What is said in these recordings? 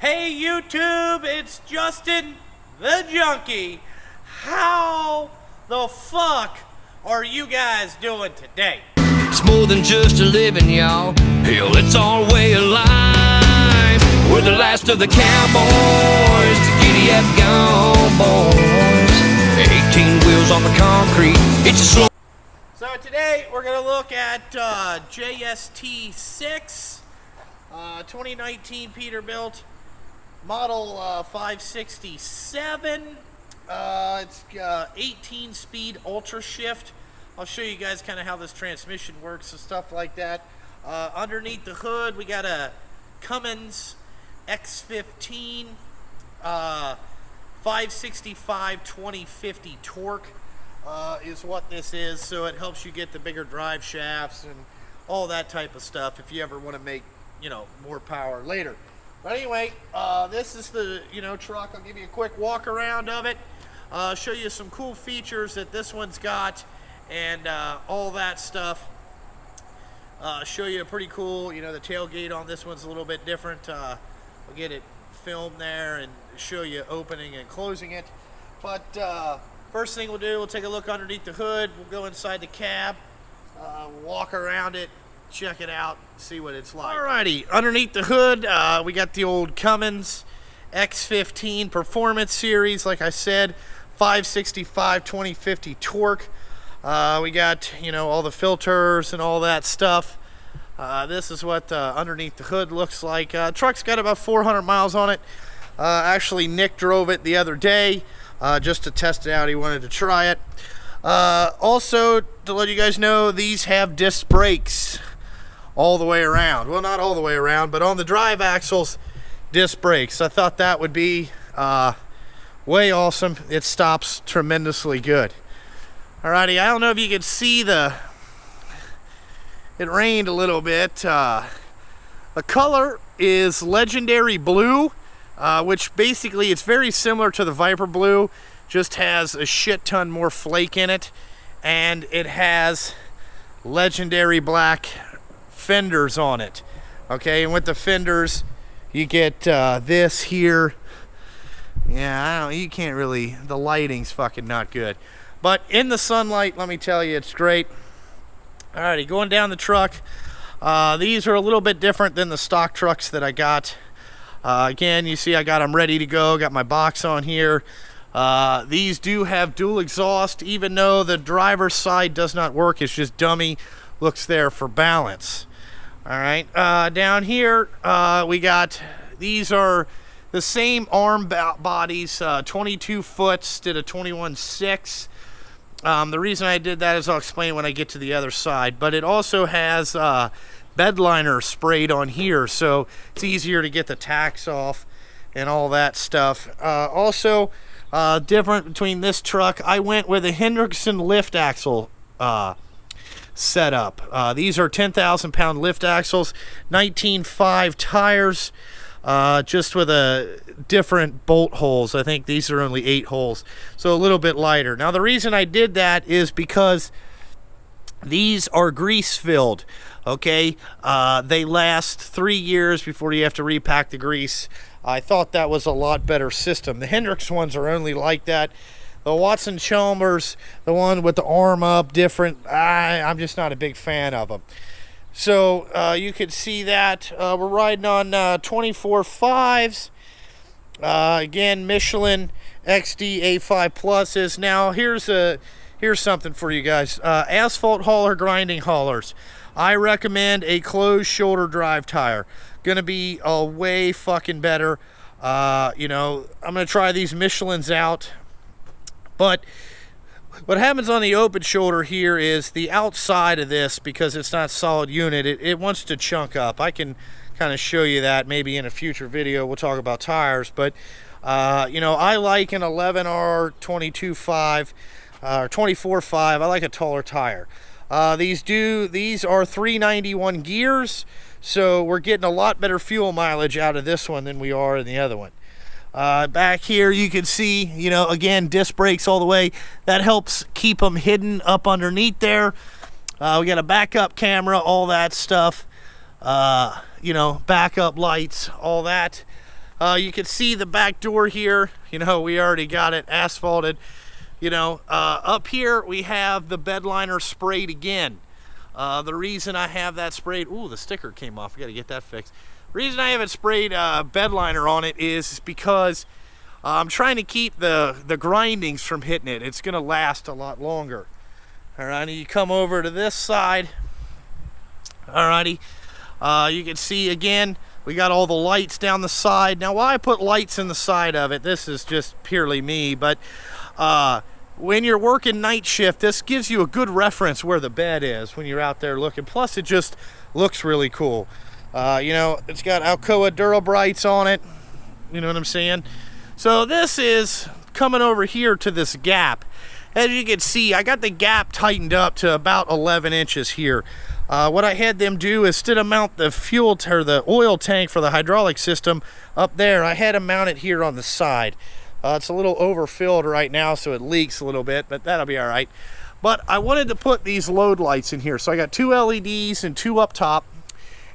Hey YouTube, it's Justin the Junkie. How the fuck are you guys doing today? It's more than just a living, y'all. Hell, it's our way of life. We're the last of the cowboys, the giddy up gone boys. 18 wheels on the concrete. It's a slow. So today we're gonna look at JST6, 2019 Peterbilt, model 567. It's 18 speed ultra shift. I'll show you guys kind of how this transmission works and stuff like that. Underneath the hood we got a Cummins X15 565 2050 torque is what this is, so it helps you get the bigger drive shafts and all that type of stuff if you ever want to make, you know, more power later. But anyway, this is the, truck. I'll give you a quick walk around of it, show you some cool features that this one's got, and all that stuff. Show you a pretty cool, the tailgate on this one's a little bit different. We'll get it filmed there and show you opening and closing it. But first thing we'll do, we'll take a look underneath the hood. We'll go inside the cab, walk around it, check it out, see what it's like. Alrighty, underneath the hood, we got the old Cummins X15 Performance Series. Like I said, 565 2050 torque. We got, all the filters and all that stuff. This is what underneath the hood looks like. Truck's got about 400 miles on it. Actually, Nick drove it the other day just to test it out. He wanted to try it. Also, to let you guys know, these have disc brakes all the way around. Well, not all the way around, but on the drive axles, disc brakes. I thought that would be way awesome. It stops tremendously good. Alrighty, I don't know if you can see it rained a little bit. The color is Legendary Blue, which basically it's very similar to the Viper Blue, just has a shit ton more flake in it, and it has Legendary Black fenders on it. Okay, and with the fenders you get this here. Yeah, you can't really, the lighting's fucking not good, but in the sunlight, let me tell you, it's great. Alrighty, going down the truck, these are a little bit different than the stock trucks that I got. Again, you see I got them ready to go, got my box on here. These do have dual exhaust, even though the driver's side does not work. It's just dummy, looks there for balance. Alright, down here we got, these are the same arm bodies, 22 foot instead of 21.6. The reason I did that is I'll explain when I get to the other side, but it also has bed liner sprayed on here, so it's easier to get the tacks off and all that stuff. Also, different between this truck, I went with a Hendrickson lift axle setup. These are 10,000 pound lift axles, 19.5 tires, just with a different bolt holes. I think these are only 8 holes, so a little bit lighter. Now the reason I did that is because these are grease filled. Okay, they last 3 years before you have to repack the grease. I thought that was a lot better system. The Hendricks ones are only like that. The Watson Chalmers, the one with the arm up, different. I'm just not a big fan of them. So you can see that we're riding on 24.5s. Again, Michelin XD A5 Pluses. Now here's something for you guys. Asphalt hauler, grinding haulers. I recommend a closed shoulder drive tire. Gonna be a way fucking better. I'm gonna try these Michelins out. But what happens on the open shoulder here is the outside of this, because it's not solid unit, it wants to chunk up. I can kind of show you that maybe in a future video. We'll talk about tires, but I like an 11R 22.5 or 24.5. I like a taller tire. These are 391 gears, so we're getting a lot better fuel mileage out of this one than we are in the other one. Back here you can see, again, disc brakes all the way. That helps keep them hidden up underneath there. We got a backup camera, all that stuff. Backup lights, all that. You can see the back door here. You know, we already got it asphalted. You know, up here we have the bed liner sprayed again. The reason I have that sprayed, ooh, the sticker came off. I got to get that fixed. The reason I haven't sprayed bed liner on it is because I'm trying to keep the grindings from hitting it. It's going to last a lot longer. Alrighty, you come over to this side. Alrighty, you can see again, we got all the lights down the side. Now, why I put lights in the side of it, this is just purely me, but when you're working night shift, this gives you a good reference where the bed is when you're out there looking. Plus, it just looks really cool. You know, it's got Alcoa Durabrights on it. You know what I'm saying? So this is coming over here to this gap. As you can see, I got the gap tightened up to about 11 inches here. What I had them do is instead of mount the fuel or the oil tank for the hydraulic system up there, I had them mount it here on the side. It's a little overfilled right now, so it leaks a little bit, but that'll be all right. But I wanted to put these load lights in here. So I got 2 LEDs and 2 up top.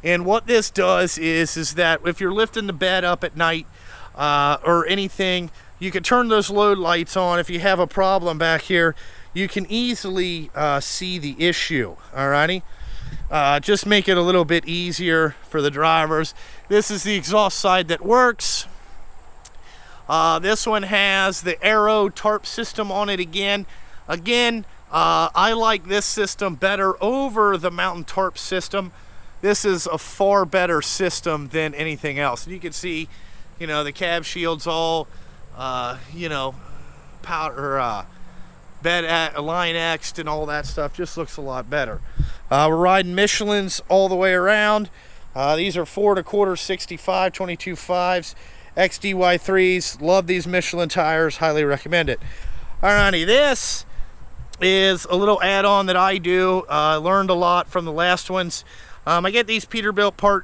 And what this does is that if you're lifting the bed up at night or anything, you can turn those load lights on. If you have a problem back here, you can easily see the issue, alrighty? Just make it a little bit easier for the drivers. This is the exhaust side that works. This one has the Aero Tarp system on it again. I like this system better over the Mountain Tarp system. This is a far better system than anything else. And you can see, you know, the cab shield's all, you know, powder, bed line X'd and all that stuff. Just looks a lot better. We're riding Michelin's all the way around. These are 4 1/4 65 22.5s. XDY3s. Love these Michelin tires. Highly recommend it. Alrighty, this is a little add-on that I do. Learned a lot from the last ones. I get these Peterbilt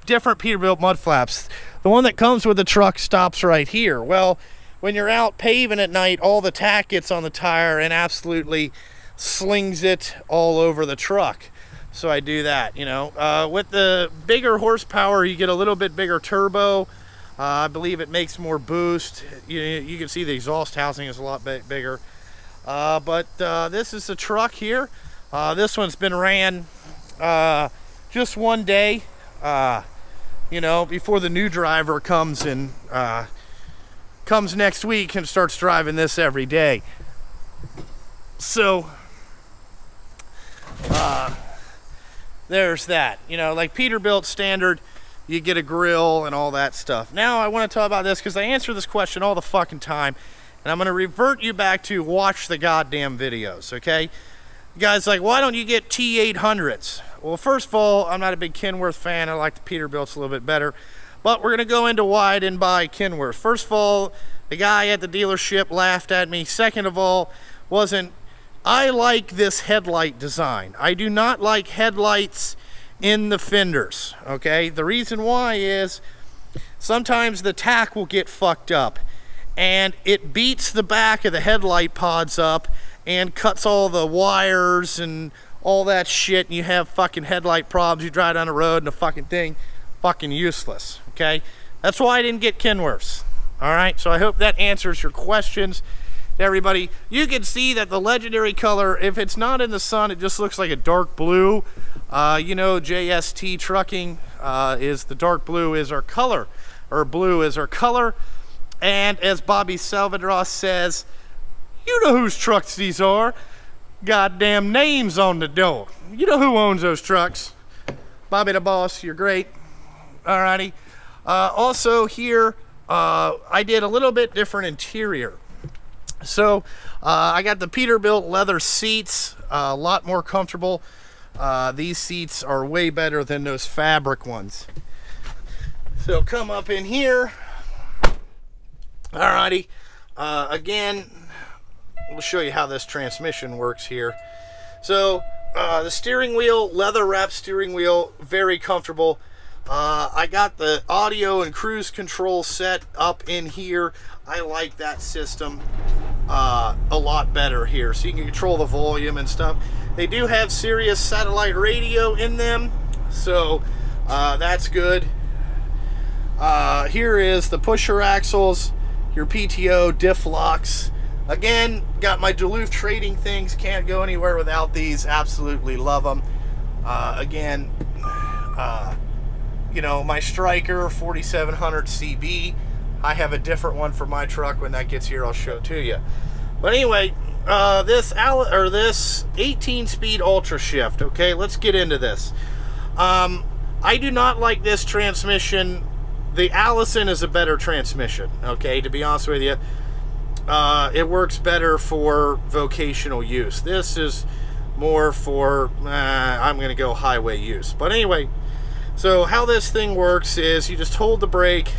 different Peterbilt mud flaps. The one that comes with the truck stops right here. Well, when you're out paving at night, all the tack gets on the tire and absolutely slings it all over the truck. So I do that, you know. With the bigger horsepower, you get a little bit bigger turbo. I believe it makes more boost. You can see the exhaust housing is a lot bigger. But this is the truck here. This one's been ran just one day, you know, before the new driver comes next week and starts driving this every day. So there's that. You know, like Peterbilt standard, you get a grill and all that stuff. Now I want to talk about this because I answer this question all the fucking time, and I'm going to revert you back to watch the goddamn videos, okay? You guys like, why don't you get T800s? Well, first of all, I'm not a big Kenworth fan. I like the Peterbilts a little bit better. But we're going to go into why I didn't buy Kenworth. First of all, the guy at the dealership laughed at me. Second of all, I like this headlight design. I do not like headlights in the fenders, okay? The reason why is sometimes the tack will get fucked up and it beats the back of the headlight pods up and cuts all the wires and all that shit, and you have fucking headlight problems. You drive down the road and the fucking thing fucking useless, okay? That's why I didn't get Kenworths. All right, so I hope that answers your questions. Everybody, you can see that the legendary color, if it's not in the sun, it just looks like a dark blue. You know, JST trucking is the dark blue is our color, or blue is our color. And as Bobby Salvador says, you know whose trucks these are. Goddamn names on the door. You know who owns those trucks. Bobby the boss, you're great. Alrighty. Also here, I did a little bit different interior. So I got the Peterbilt leather seats, a lot more comfortable. These seats are way better than those fabric ones. So come up in here. Alrighty. Again, we'll show you how this transmission works here. So the steering wheel, leather wrapped steering wheel, very comfortable. I got the audio and cruise control set up in here. I like that system a lot better here, so you can control the volume and stuff. They do have Sirius satellite radio in them, so that's good. Here is the pusher axles, your PTO diff locks. Again, got my Duluth trading things, can't go anywhere without these, absolutely love them. Again, you know, my Striker 4700 CB, I have a different one for my truck. When that gets here, I'll show it to you. But anyway, this 18-speed Ultra Shift. Okay, let's get into this. I do not like this transmission. The Allison is a better transmission. Okay, to be honest with you, it works better for vocational use. This is more for I'm going to go highway use. But anyway, so how this thing works is you just hold the brake,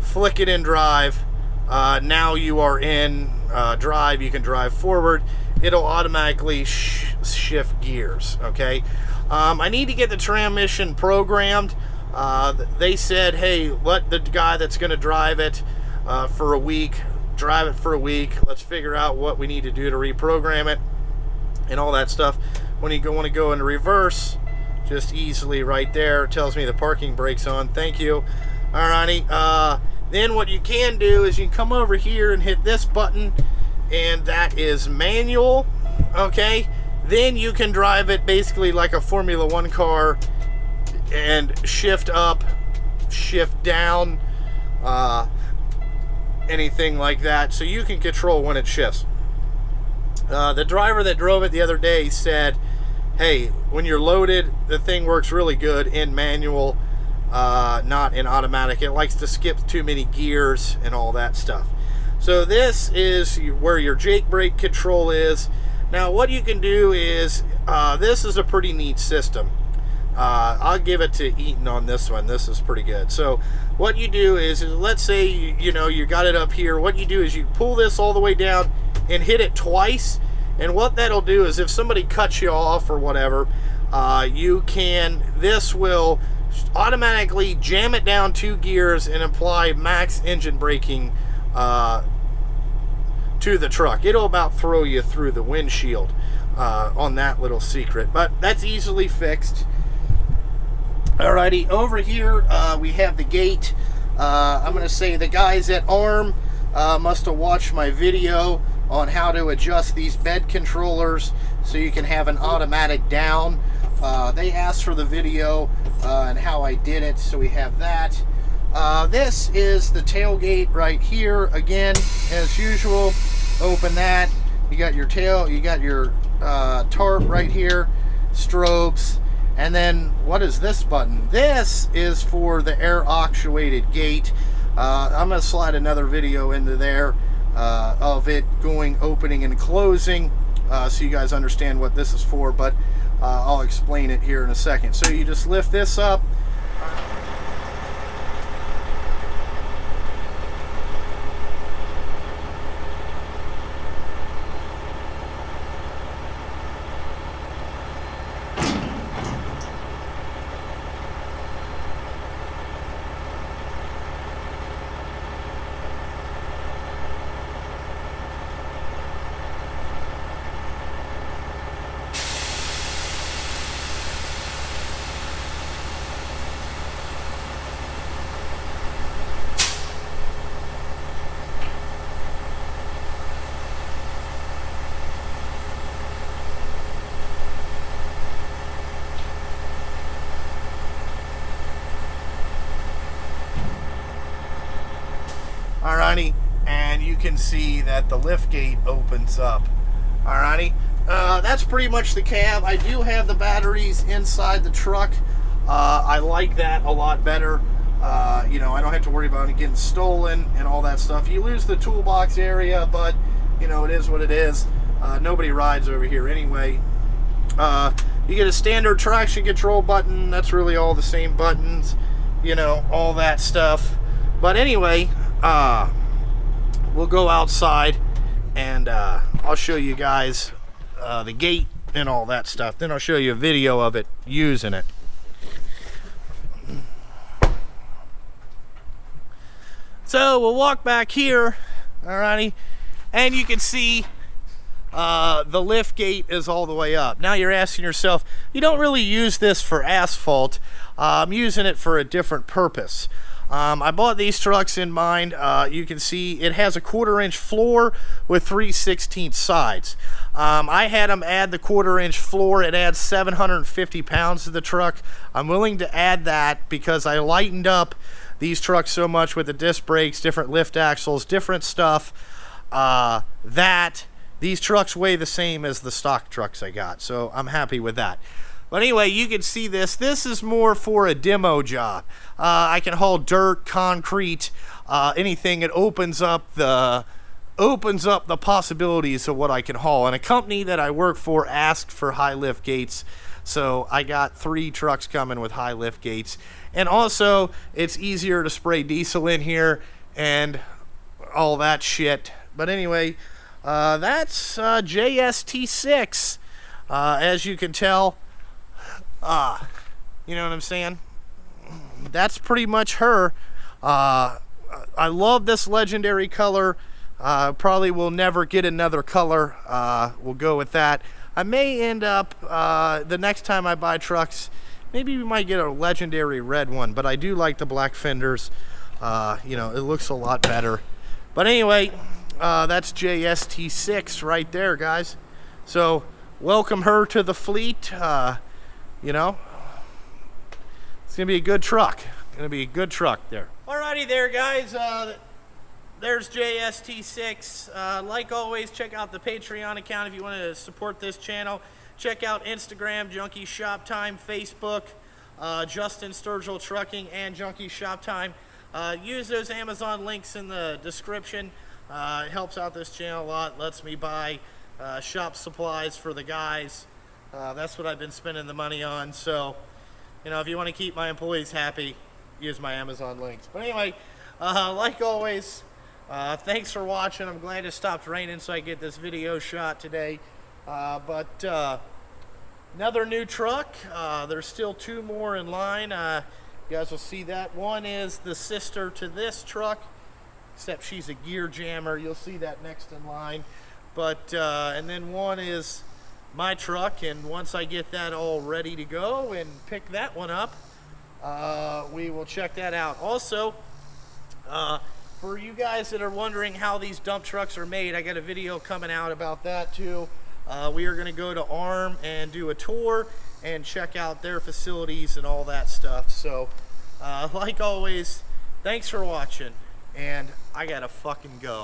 flick it in drive. Now you are in drive. You can drive forward. It'll automatically shift gears. Okay. I need to get the transmission programmed. They said, hey, let the guy that's going to drive it for a week drive it for a week. Let's figure out what we need to do to reprogram it and all that stuff. When you want to go into reverse, just easily right there, it tells me the parking brake's on. Thank you. Alrighty. Then what you can do is you can come over here and hit this button, and that is manual. Okay. Then you can drive it basically like a Formula One car and shift up, shift down, anything like that. So you can control when it shifts. The driver that drove it the other day said, hey, when you're loaded, the thing works really good in manual, not in automatic. It likes to skip too many gears and all that stuff. So this is where your Jake brake control is. Now what you can do is, this is a pretty neat system. I'll give it to Eaton on this one. This is pretty good. So what you do is let's say you know you got it up here. What you do is you pull this all the way down and hit it twice, and what that'll do is if somebody cuts you off or whatever, this will automatically jam it down 2 gears and apply max engine braking to the truck. It'll about throw you through the windshield on that little secret, but that's easily fixed. Alrighty, over here we have the gate. I'm going to say the guys at ARM must have watched my video on how to adjust these bed controllers so you can have an automatic down. They asked for the video and how I did it, so we have that. This is the tailgate right here. Again, as usual, open that. You got your tail, you got your tarp right here, strobes, and then what is this button? This is for the air actuated gate. I'm going to slide another video into there of it opening and closing, so you guys understand what this is for, but I'll explain it here in a second. So you just lift this up. Alrighty, and you can see that the lift gate opens up. Alrighty, that's pretty much the cab. I do have the batteries inside the truck. I like that a lot better. You know, I don't have to worry about it getting stolen and all that stuff. You lose the toolbox area, but you know, it is what it is. Nobody rides over here anyway. You get a standard traction control button. That's really all the same buttons, you know, all that stuff. But anyway, we'll go outside and I'll show you guys the gate and all that stuff. Then I'll show you a video of it using it. So we'll walk back here, alrighty, and you can see the lift gate is all the way up. Now you're asking yourself, you don't really use this for asphalt. I'm using it for a different purpose. I bought these trucks in mind. You can see it has a 1/4-inch floor with 3/16 sides. I had them add the 1/4-inch floor. It adds 750 pounds to the truck. I'm willing to add that because I lightened up these trucks so much with the disc brakes, different lift axles, different stuff, that these trucks weigh the same as the stock trucks I got. So I'm happy with that. But anyway, you can see this. This is more for a demo job. I can haul dirt, concrete, anything. It opens up the possibilities of what I can haul. And a company that I work for asked for high lift gates, so I got 3 trucks coming with high lift gates. And also, it's easier to spray diesel in here and all that shit. But anyway, that's JST6. As you can tell, you know what I'm saying? That's pretty much her. I love this legendary color. Probably will never get another color. We'll go with that. I may end up, the next time I buy trucks, maybe we might get a legendary red one, but I do like the black fenders. You know, it looks a lot better. But anyway, that's JST6 right there, guys. So welcome her to the fleet. You know, it's gonna be a good truck. Gonna be a good truck there. Alrighty there, guys. There's JST6. Like always, check out the Patreon account if you want to support this channel. Check out Instagram, Junkie Shop Time, Facebook, Justin Sturgill Trucking, and Junkie Shop Time. Use those Amazon links in the description. It helps out this channel a lot. Lets me buy shop supplies for the guys. That's what I've been spending the money on. So, you know, if you want to keep my employees happy, use my Amazon links. But anyway, like always, thanks for watching. I'm glad it stopped raining so I get this video shot today. But another new truck. There's still 2 more in line. You guys will see that. One is the sister to this truck, except she's a gear jammer. You'll see that next in line. But and then one is my truck, and once I get that all ready to go and pick that one up, we will check that out. Also, for you guys that are wondering how these dump trucks are made, I got a video coming out about that too. We are going to go to ARM and do a tour and check out their facilities and all that stuff. So like always, thanks for watching, and I gotta fucking go.